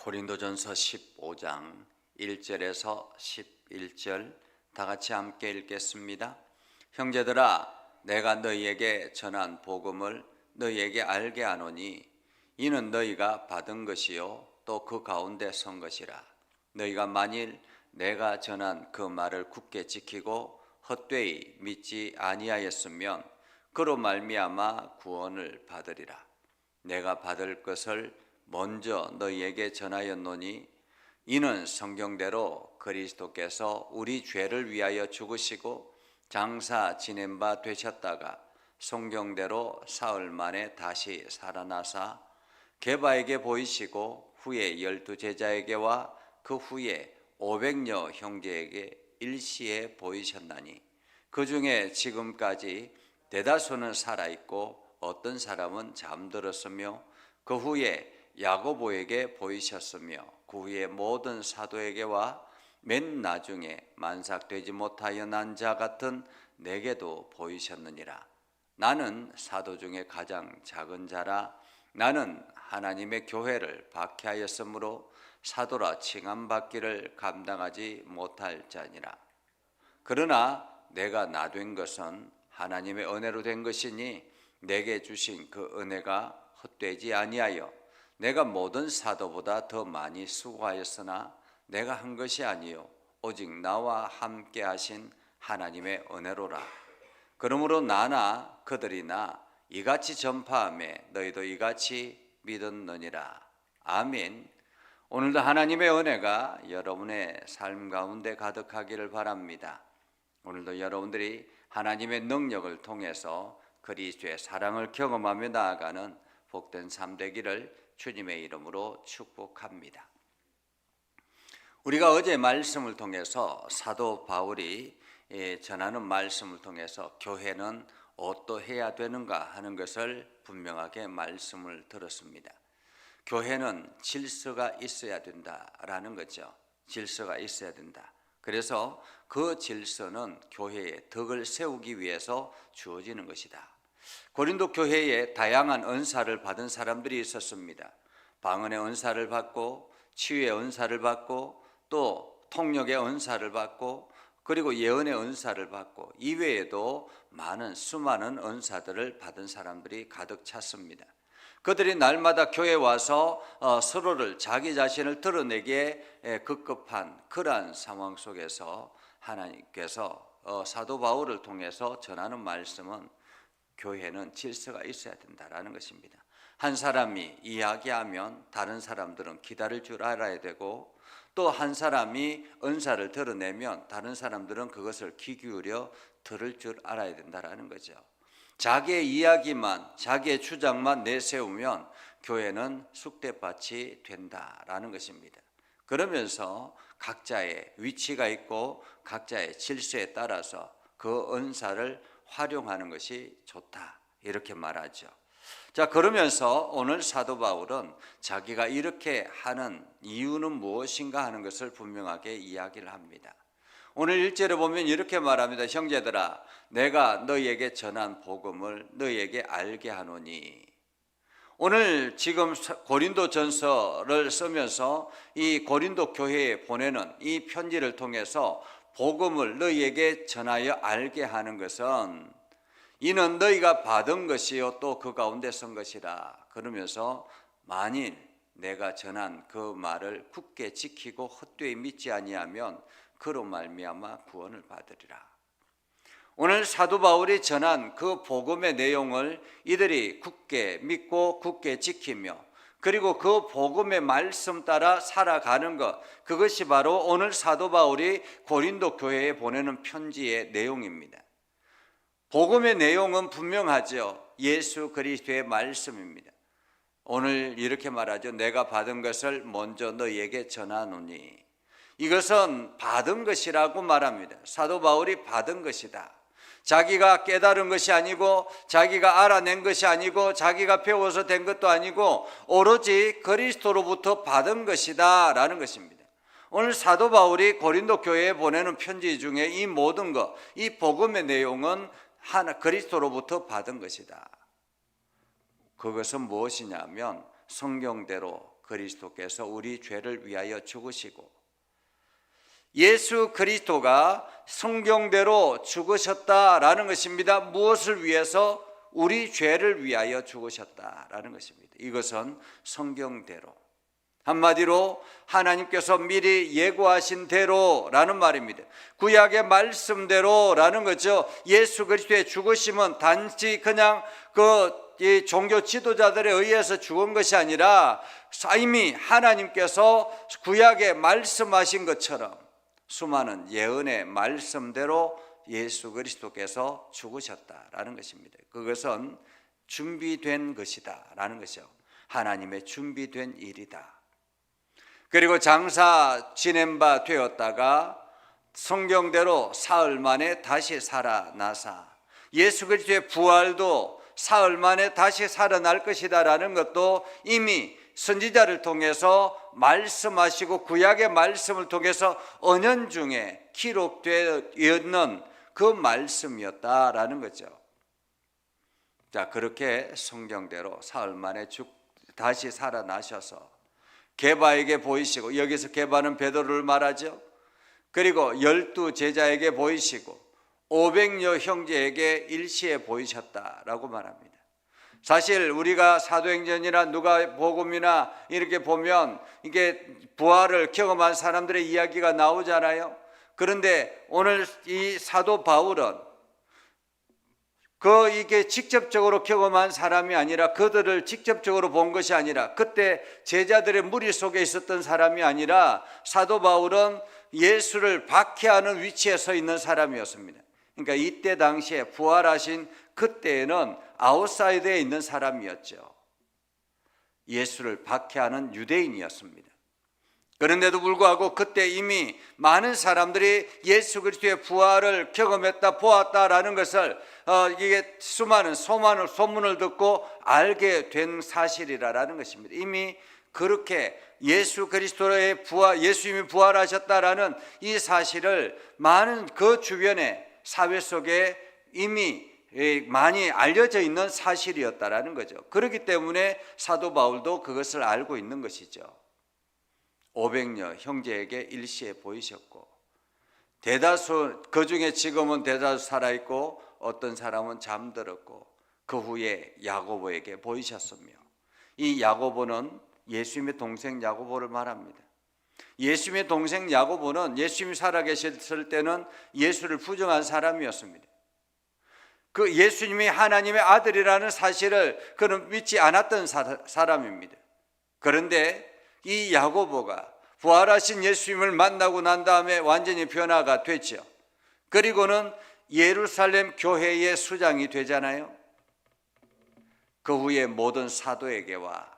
고린도전서 15장 1절에서 11절 다 같이 함께 읽겠습니다. 형제들아, 내가 너희에게 전한 복음을 너희에게 알게 하노니 이는 너희가 받은 것이요 또 그 가운데 선 것이라. 너희가 만일 내가 전한 그 말을 굳게 지키고 헛되이 믿지 아니하였으면 그로 말미암아 구원을 받으리라. 내가 받을 것을 먼저 너희에게 전하였노니 이는 성경대로 그리스도께서 우리 죄를 위하여 죽으시고 장사 지낸 바 되셨다가 성경대로 사흘 만에 다시 살아나사 게바에게 보이시고 후에 12 제자에게와 그 후에 500여 형제에게 일시에 보이셨나니 그 중에 지금까지 대다수는 살아있고 어떤 사람은 잠들었으며 그 후에 야고보에게 보이셨으며 그 후에 모든 사도에게와 맨 나중에 만삭되지 못하여 난 자 같은 내게도 보이셨느니라. 나는 사도 중에 가장 작은 자라. 나는 하나님의 교회를 박해하였으므로 사도라 칭함받기를 감당하지 못할 자니라. 그러나 내가 나 된 것은 하나님의 은혜로 된 것이니 내게 주신 그 은혜가 헛되지 아니하여 내가 모든 사도보다 더 많이 수고하였으나 내가 한 것이 아니요 오직 나와 함께 하신 하나님의 은혜로라. 그러므로 나나 그들이나 이같이 전파하매 너희도 이같이 믿었느니라. 아멘. 오늘도 하나님의 은혜가 여러분의 삶 가운데 가득하기를 바랍니다. 오늘도 여러분들이 하나님의 능력을 통해서 그리스도의 사랑을 경험하며 나아가는 복된 삶 되기를 주님의 이름으로 축복합니다. 우리가 어제 말씀을 통해서 사도 바울이 전하는 말씀을 통해서 교회는 어떠해야 되는가 하는 것을 분명하게 말씀을 들었습니다. 교회는 질서가 있어야 된다라는 거죠. 질서가 있어야 된다. 그래서 그 질서는 교회의 덕을 세우기 위해서 주어지는 것이다. 고린도 교회에 다양한 은사를 받은 사람들이 있었습니다. 방언의 은사를 받고 치유의 은사를 받고 또 통역의 은사를 받고 그리고 예언의 은사를 받고 이외에도 수많은 은사들을 받은 사람들이 가득 찼습니다. 그들이 날마다 교회에 와서 서로를 자기 자신을 드러내기에 급급한 그러한 상황 속에서 하나님께서 사도 바울을 통해서 전하는 말씀은 교회는 질서가 있어야 된다라는 것입니다. 한 사람이 이야기하면 다른 사람들은 기다릴 줄 알아야 되고 또 한 사람이 은사를 드러내면 다른 사람들은 그것을 귀 기울여 들을 줄 알아야 된다라는 거죠. 자기의 이야기만 자기의 주장만 내세우면 교회는 쑥대밭이 된다라는 것입니다. 그러면서 각자의 위치가 있고 각자의 질서에 따라서 그 은사를 활용하는 것이 좋다 이렇게 말하죠. 자, 그러면서 오늘 사도 바울은 자기가 이렇게 하는 이유는 무엇인가 하는 것을 분명하게 이야기를 합니다. 오늘 1절에 보면 이렇게 말합니다. 형제들아, 내가 너희에게 전한 복음을 너희에게 알게 하노니. 오늘 지금 고린도 전서를 쓰면서 이 고린도 교회에 보내는 이 편지를 통해서 복음을 너희에게 전하여 알게 하는 것은 이는 너희가 받은 것이요 또 그 가운데 선 것이라. 그러면서 만일 내가 전한 그 말을 굳게 지키고 헛되이 믿지 아니하면 그로 말미암아 구원을 받으리라. 오늘 사도 바울이 전한 그 복음의 내용을 이들이 굳게 믿고 굳게 지키며 그리고 그 복음의 말씀 따라 살아가는 것, 그것이 바로 오늘 사도 바울이 고린도 교회에 보내는 편지의 내용입니다. 복음의 내용은 분명하죠. 예수 그리스도의 말씀입니다. 오늘 이렇게 말하죠. 내가 받은 것을 먼저 너희에게 전하노니. 이것은 받은 것이라고 말합니다. 사도 바울이 받은 것이다. 자기가 깨달은 것이 아니고 자기가 알아낸 것이 아니고 자기가 배워서 된 것도 아니고 오로지 그리스도로부터 받은 것이다 라는 것입니다. 오늘 사도 바울이 고린도 교회에 보내는 편지 중에 이 모든 것, 이 복음의 내용은 그리스도로부터 받은 것이다. 그것은 무엇이냐면 성경대로 그리스도께서 우리 죄를 위하여 죽으시고 예수 그리스도가 성경대로 죽으셨다라는 것입니다. 무엇을 위해서? 우리 죄를 위하여 죽으셨다라는 것입니다. 이것은 성경대로, 한마디로 하나님께서 미리 예고하신 대로라는 말입니다. 구약의 말씀대로라는 거죠. 예수 그리스도의 죽으심은 단지 그냥 이 종교 지도자들에 의해서 죽은 것이 아니라 이미 하나님께서 구약에 말씀하신 것처럼 수많은 예언의 말씀대로 예수 그리스도께서 죽으셨다라는 것입니다. 그것은 준비된 것이다라는 것이죠. 하나님의 준비된 일이다. 그리고 장사 지낸 바 되었다가 성경대로 사흘 만에 다시 살아나사 예수 그리스도의 부활도 사흘 만에 다시 살아날 것이다라는 것도 이미 선지자를 통해서 말씀하시고 구약의 말씀을 통해서 언연중에 기록되어 있는 그 말씀이었다라는 거죠. 자, 그렇게 성경대로 사흘 만에 다시 살아나셔서 게바에게 보이시고, 여기서 게바는 베드로를 말하죠. 그리고 12 제자에게 보이시고 500여 형제에게 일시에 보이셨다라고 말합니다. 사실 우리가 사도행전이나 누가복음이나 이렇게 보면 이게 부활을 경험한 사람들의 이야기가 나오잖아요. 그런데 오늘 이 사도 바울은 이게 직접적으로 경험한 사람이 아니라, 그들을 직접적으로 본 것이 아니라, 그때 제자들의 무리 속에 있었던 사람이 아니라 사도 바울은 예수를 박해하는 위치에 서 있는 사람이었습니다. 그러니까 이때 당시에 부활하신 그때에는 아웃사이드에 있는 사람이었죠. 예수를 박해하는 유대인이었습니다. 그런데도 불구하고 그때 이미 많은 사람들이 예수 그리스도의 부활을 경험했다, 보았다라는 것을 이게 수많은 소문을 듣고 알게 된 사실이라는 것입니다. 이미 그렇게 예수 그리스도의 예수님이 부활하셨다라는 이 사실을 많은 그 주변의 사회 속에 이미 많이 알려져 있는 사실이었다라는 거죠. 그렇기 때문에 사도 바울도 그것을 알고 있는 것이죠. 500여 형제에게 일시에 보이셨고, 대다수, 그 중에 지금은 대다수 살아있고 어떤 사람은 잠들었고, 그 후에 야고보에게 보이셨으며, 이 야고보는 예수님의 동생 야고보를 말합니다. 예수님의 동생 야고보는 예수님이 살아계셨을 때는 예수를 부정한 사람이었습니다. 그 예수님이 하나님의 아들이라는 사실을 그는 믿지 않았던 사람입니다. 그런데 이 야고보가 부활하신 예수님을 만나고 난 다음에 완전히 변화가 됐죠. 그리고는 예루살렘 교회의 수장이 되잖아요. 그 후에 모든 사도에게와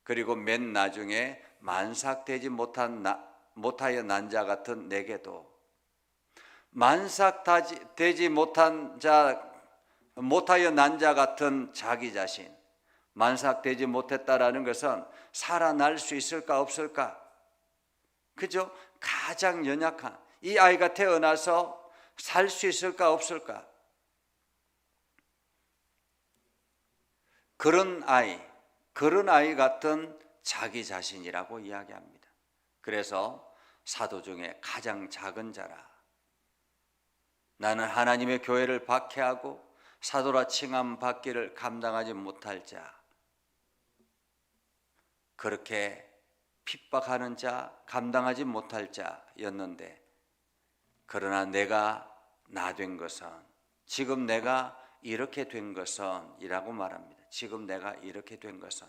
그리고 맨 나중에 만삭되지 못하여 난 자 같은 내게도, 만삭되지 못하여 난 자 같은 자기 자신, 만삭되지 못했다라는 것은 살아날 수 있을까 없을까? 그죠? 가장 연약한 이 아이가 태어나서 살 수 있을까 없을까? 그런 아이 같은 자기 자신이라고 이야기합니다. 그래서 사도 중에 가장 작은 자라, 나는 하나님의 교회를 박해하고 사도라 칭함 받기를 감당하지 못할 자, 그렇게 핍박하는 자, 감당하지 못할 자였는데, 그러나 내가 나 된 것은, 지금 내가 이렇게 된 것은 이라고 말합니다. 지금 내가 이렇게 된 것은,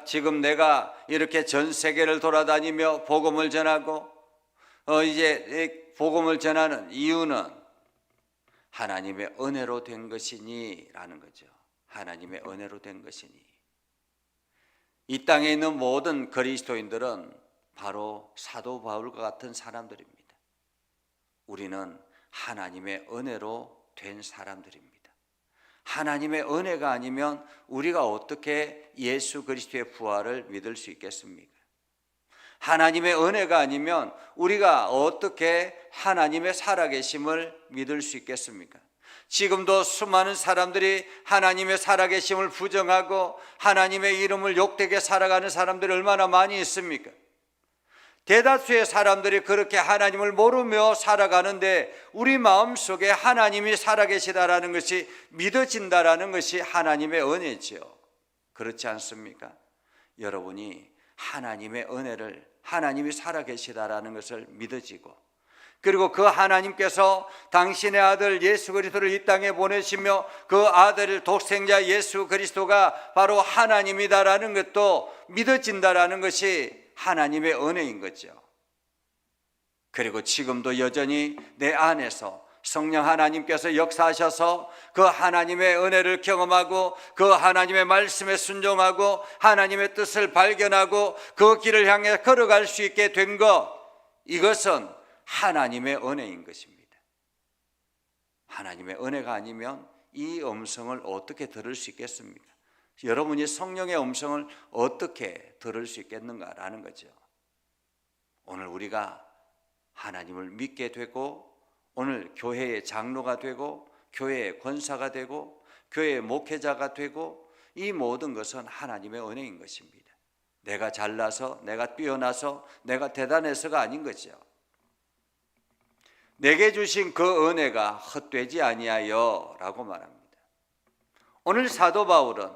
지금 내가 이렇게 전 세계를 돌아다니며 복음을 전하고 이제 복음을 전하는 이유는 하나님의 은혜로 된 것이니 라는 거죠. 하나님의 은혜로 된 것이니. 이 땅에 있는 모든 그리스도인들은 바로 사도 바울과 같은 사람들입니다. 우리는 하나님의 은혜로 된 사람들입니다. 하나님의 은혜가 아니면 우리가 어떻게 예수 그리스도의 부활을 믿을 수 있겠습니까? 하나님의 은혜가 아니면 우리가 어떻게 하나님의 살아계심을 믿을 수 있겠습니까? 지금도 수많은 사람들이 하나님의 살아계심을 부정하고 하나님의 이름을 욕되게 살아가는 사람들이 얼마나 많이 있습니까? 대다수의 사람들이 그렇게 하나님을 모르며 살아가는데 우리 마음속에 하나님이 살아계시다라는 것이 믿어진다라는 것이 하나님의 은혜지요. 그렇지 않습니까? 여러분이 하나님의 은혜를, 하나님이 살아계시다라는 것을 믿어지고, 그리고 그 하나님께서 당신의 아들 예수 그리스도를 이 땅에 보내시며 그 아들 독생자 예수 그리스도가 바로 하나님이다라는 것도 믿어진다라는 것이 하나님의 은혜인 거죠. 그리고 지금도 여전히 내 안에서 성령 하나님께서 역사하셔서 그 하나님의 은혜를 경험하고 그 하나님의 말씀에 순종하고 하나님의 뜻을 발견하고 그 길을 향해 걸어갈 수 있게 된 것, 이것은 하나님의 은혜인 것입니다. 하나님의 은혜가 아니면 이 음성을 어떻게 들을 수 있겠습니까? 여러분이 성령의 음성을 어떻게 들을 수 있겠는가라는 거죠. 오늘 우리가 하나님을 믿게 되고 오늘 교회의 장로가 되고 교회의 권사가 되고 교회의 목회자가 되고 이 모든 것은 하나님의 은혜인 것입니다. 내가 잘나서, 내가 뛰어나서, 내가 대단해서가 아닌 거죠. 내게 주신 그 은혜가 헛되지 아니하여 라고 말합니다. 오늘 사도 바울은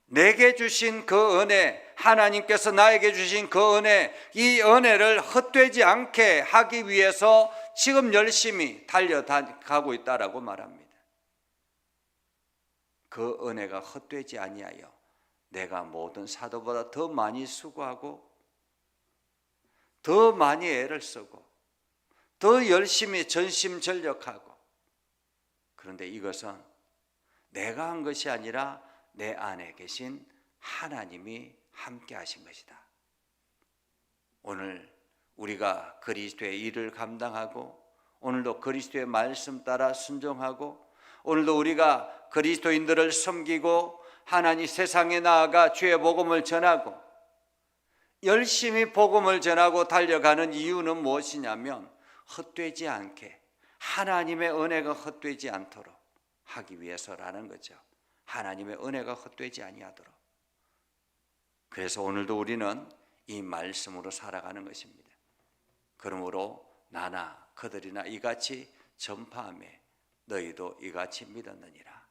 내게 주신 그 은혜, 하나님께서 나에게 주신 그 은혜, 이 은혜를 헛되지 않게 하기 위해서 지금 열심히 달려가고 있다라고 말합니다. 그 은혜가 헛되지 아니하여 내가 모든 사도보다 더 많이 수고하고 더 많이 애를 쓰고 더 열심히 전심전력하고, 그런데 이것은 내가 한 것이 아니라 내 안에 계신 하나님이 함께 하신 것이다. 오늘 우리가 그리스도의 일을 감당하고 오늘도 그리스도의 말씀 따라 순종하고 오늘도 우리가 그리스도인들을 섬기고 하나님 세상에 나아가 주의 복음을 전하고 열심히 복음을 전하고 달려가는 이유는 무엇이냐면 헛되지 않게, 하나님의 은혜가 헛되지 않도록 하기 위해서라는 거죠. 하나님의 은혜가 헛되지 아니하도록. 그래서 오늘도 우리는 이 말씀으로 살아가는 것입니다. 그러므로 나나 그들이나 이같이 전파하매 너희도 이같이 믿었느니라.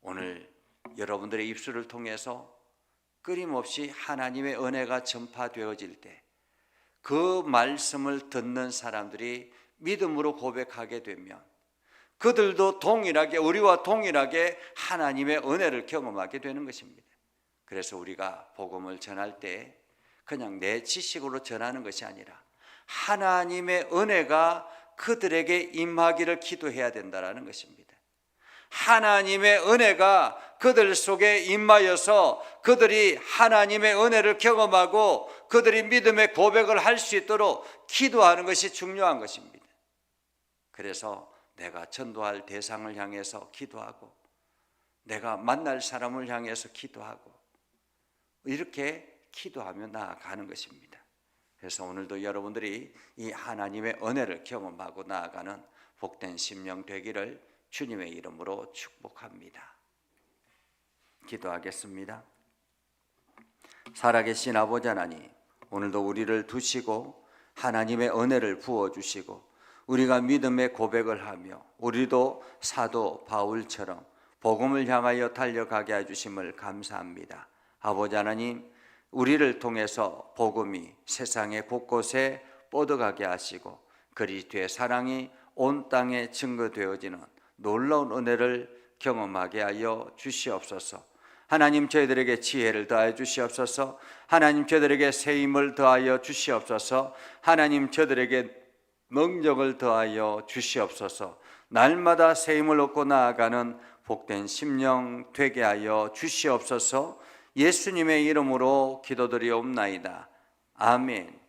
오늘 여러분들의 입술을 통해서 끊임없이 하나님의 은혜가 전파되어질 때 그 말씀을 듣는 사람들이 믿음으로 고백하게 되면 그들도 동일하게, 우리와 동일하게 하나님의 은혜를 경험하게 되는 것입니다. 그래서 우리가 복음을 전할 때 그냥 내 지식으로 전하는 것이 아니라 하나님의 은혜가 그들에게 임하기를 기도해야 된다는 것입니다. 하나님의 은혜가 그들 속에 임하여서 그들이 하나님의 은혜를 경험하고 그들이 믿음의 고백을 할 수 있도록 기도하는 것이 중요한 것입니다. 그래서 내가 전도할 대상을 향해서 기도하고 내가 만날 사람을 향해서 기도하고 이렇게 기도하며 나아가는 것입니다. 그래서 오늘도 여러분들이 이 하나님의 은혜를 경험하고 나아가는 복된 심령 되기를 주님의 이름으로 축복합니다. 기도하겠습니다. 살아계신 아버지 하나님, 오늘도 우리를 두시고 하나님의 은혜를 부어주시고 우리가 믿음의 고백을 하며 우리도 사도 바울처럼 복음을 향하여 달려가게 해주심을 감사합니다. 아버지 하나님, 우리를 통해서 복음이 세상의 곳곳에 뻗어가게 하시고 그리스도의 사랑이 온 땅에 증거되어지는 놀라운 은혜를 경험하게 하여 주시옵소서. 하나님, 저희들에게 지혜를 더하여 주시옵소서. 하나님, 저희들에게 새 힘을 더하여 주시옵소서. 하나님, 저희들에게 능력을 더하여 주시옵소서. 날마다 새 힘을 얻고 나아가는 복된 심령 되게 하여 주시옵소서. 예수님의 이름으로 기도드리옵나이다. 아멘.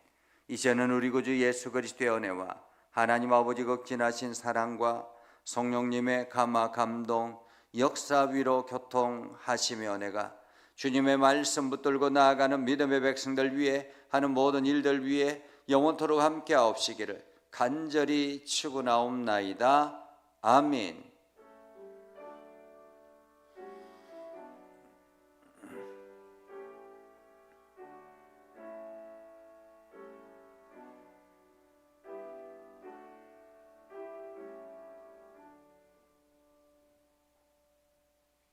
이제는 우리 구주 예수 그리스도의 은혜와 하나님 아버지 극진하신 사랑과 성령님의 감화 감동 역사 위로 교통하시며 은혜가 주님의 말씀 붙들고 나아가는 믿음의 백성들 위해 하는 모든 일들 위해 영원토록 함께 하옵시기를 간절히 축원하옵나이다. 아멘.